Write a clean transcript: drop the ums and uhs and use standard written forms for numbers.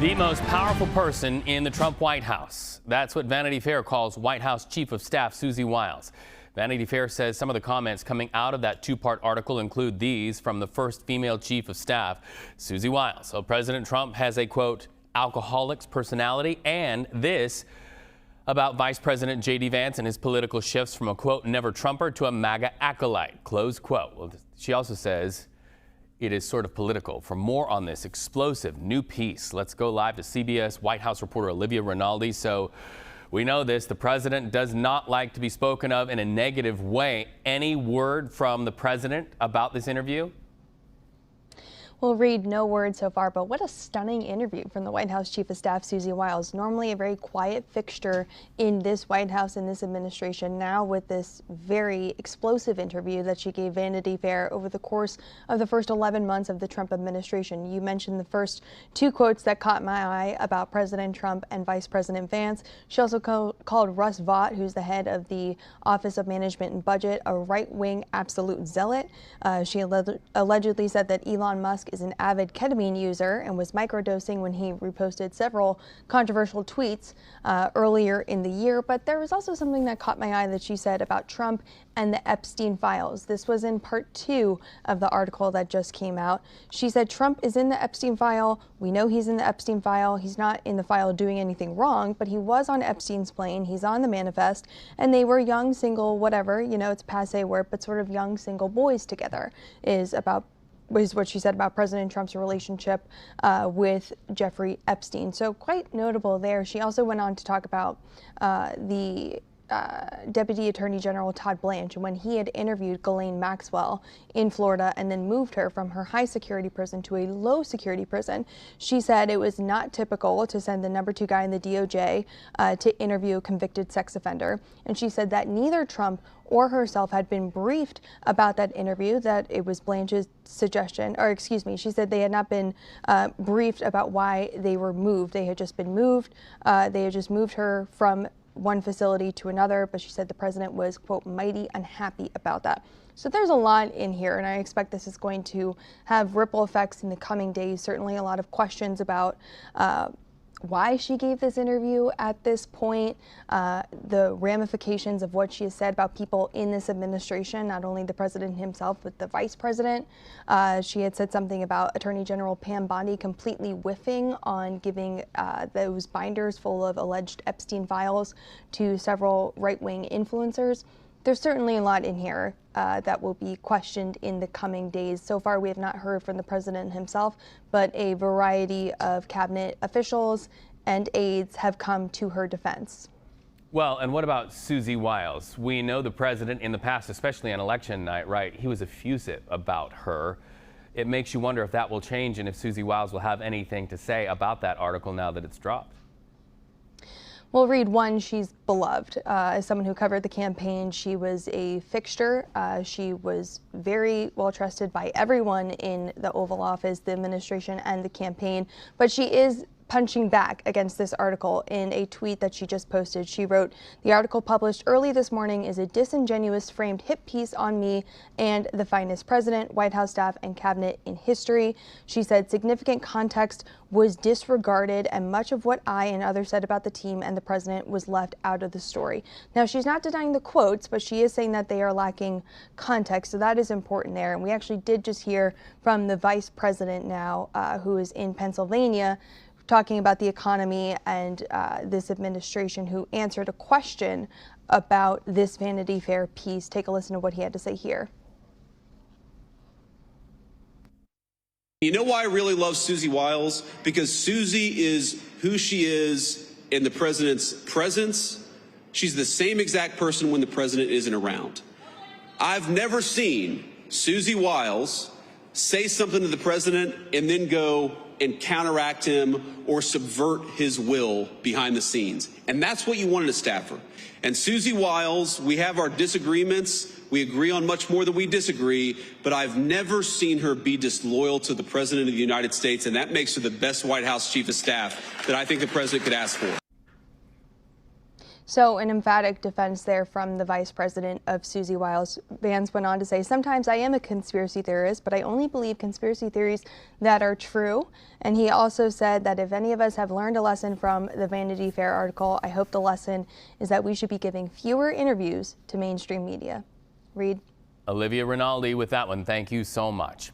The most powerful person in the Trump White House. That's what Vanity Fair calls White House Chief of Staff Susie Wiles. Vanity Fair says some of the comments coming out of that two-part article include these from the first female chief of staff, Susie Wiles. So President Trump has a, quote, alcoholic's personality, and this about Vice President J.D. Vance and his political shifts from a, quote, never Trumper to a MAGA acolyte, close quote. Well, she also says it is sort of political. For more on this explosive new piece, let's go live to CBS White House reporter Olivia Rinaldi. So we know this, the president does not like to be spoken of in a negative way. Any word from the president about this interview? We'll read no word so far, but what a stunning interview from the White House Chief of Staff, Susie Wiles. Normally a very quiet fixture in this White House, in this administration, now with this very explosive interview that she gave Vanity Fair over the course of the first 11 months of the Trump administration. You mentioned the first two quotes that caught my eye about President Trump and Vice President Vance. She also called Russ Vought, who's the head of the Office of Management and Budget, a right-wing absolute zealot. She allegedly said that Elon Musk is an avid ketamine user and was microdosing when he reposted several controversial tweets earlier in the year. But there was also something that caught my eye that she said about Trump and the Epstein files. This was in part 2 of the article that just came out. She said Trump is in the Epstein file. We know he's in the Epstein file. He's not in the file doing anything wrong, but he was on Epstein's plane. He's on the manifest, and they were young, single, whatever, you know, it's passé word, but sort of young, single boys together is what she said about President Trump's relationship with Jeffrey Epstein. So quite notable there. She also went on to talk about the Deputy Attorney General Todd Blanche when he had interviewed Ghislaine Maxwell in Florida and then moved her from her high security prison to a low security prison. She said it was not typical to send the number 2 guy in the DOJ to interview a convicted sex offender. And she said that neither Trump or herself had been briefed about that interview, that it was Blanche's suggestion, or excuse me, she said they had not been briefed about why they were moved. They had just been moved. They had just moved her from one facility to another, but she said the president was, quote, mighty unhappy about that. So there's a lot in here, and I expect this is going to have ripple effects in the coming days. Certainly a lot of questions about why she gave this interview at this point, the ramifications of what she has said about people in this administration, not only the president himself, but the vice president. She had said something about Attorney General Pam Bondi completely whiffing on giving those binders full of alleged Epstein files to several right-wing influencers. There's certainly a lot in here that will be questioned in the coming days. So far, we have not heard from the president himself, but a variety of cabinet officials and aides have come to her defense. Well, and what about Susie Wiles? We know the president in the past, especially on election night, right? He was effusive about her. It makes you wonder if that will change and if Susie Wiles will have anything to say about that article now that it's dropped. Well, Reed, one, she's beloved. As someone who covered the campaign, she was a fixture. She was very well trusted by everyone in the Oval Office, the administration, and the campaign. But she is punching back against this article in a tweet that she just posted. She wrote, "The article published early this morning is a disingenuous framed hit piece on me and the finest president, White House staff, and cabinet in history." She said significant context was disregarded and much of what I and others said about the team and the president was left out of the story. Now, she's not denying the quotes, but she is saying that they are lacking context. So that is important there. And we actually did just hear from the vice president now, who is in Pennsylvania, talking about the economy and this administration, who answered a question about this Vanity Fair piece. Take a listen to what he had to say here. You know why I really love Susie Wiles? Because Susie is who she is in the president's presence. She's the same exact person when the president isn't around. I've never seen Susie Wiles say something to the president and then go and counteract him or subvert his will behind the scenes. And that's what you want in a staffer. And Susie Wiles, we have our disagreements. We agree on much more than we disagree, but I've never seen her be disloyal to the President of the United States, and that makes her the best White House Chief of Staff that I think the President could ask for. So an emphatic defense there from the vice president of Susie Wiles. Vance went on to say, sometimes I am a conspiracy theorist, but I only believe conspiracy theories that are true. And he also said that if any of us have learned a lesson from the Vanity Fair article, I hope the lesson is that we should be giving fewer interviews to mainstream media. Reed. Olivia Rinaldi with that one. Thank you so much.